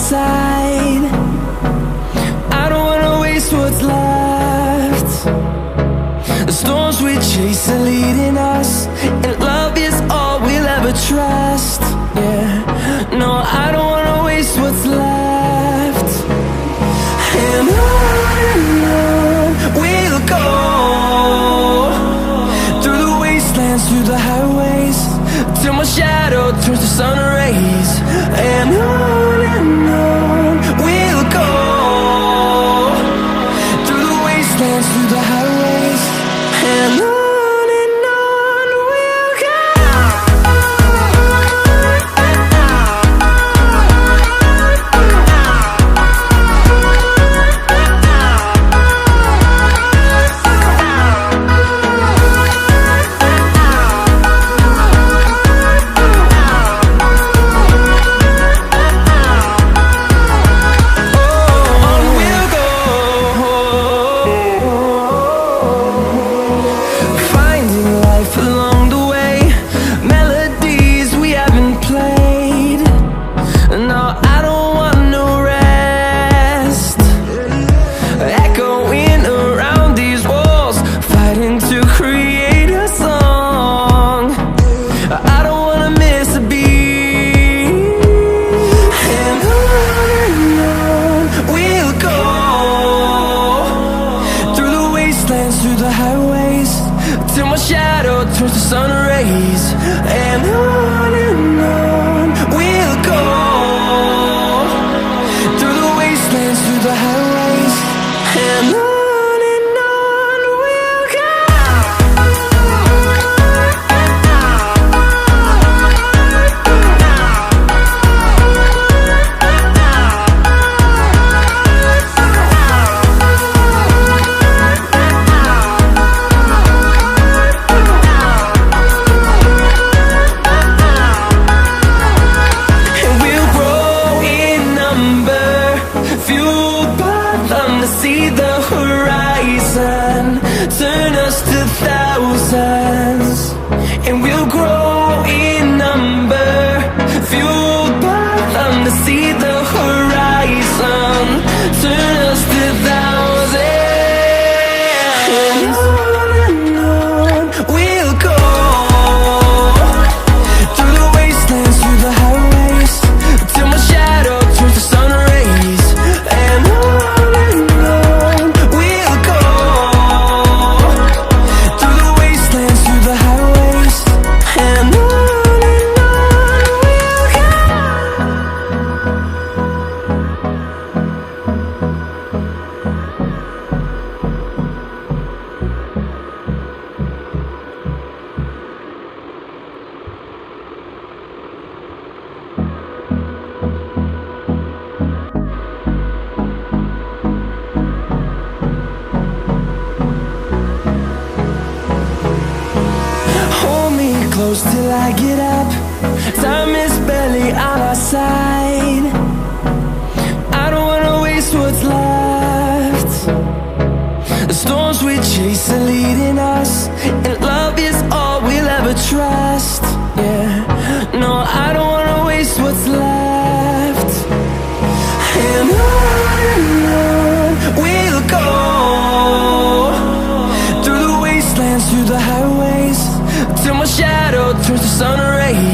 side. I don't wanna waste what's left. The storms we chase are leading us, and love is all we'll ever trust. Yeah, no, I don't wanna waste what's left. And on we'll go, through the wastelands, through the highways, till my shadow turns to sun rays. And on we'll go, through the wastelands, through the highways, and on we'll go. Through the highways, till my shadow turns to sun rays. And on we'll go, through the wastelands, through the highways, and on we'll go. See the horizon turn us to thousands, and we'll grow in number, fueled by them. To see the horizon turn us to thousands, and on we'll go, through the wastelands, through the highways, till my shadow turns to sun rays. And close till I get up, time is barely on our side. I don't wanna waste what's left. The storms we chase are leading us, and love is all we'll ever trust. Yeah, no, I don't wanna waste what's left. And on we'll go, through the wastelands, through the highways, till my shadow turns to sun rays.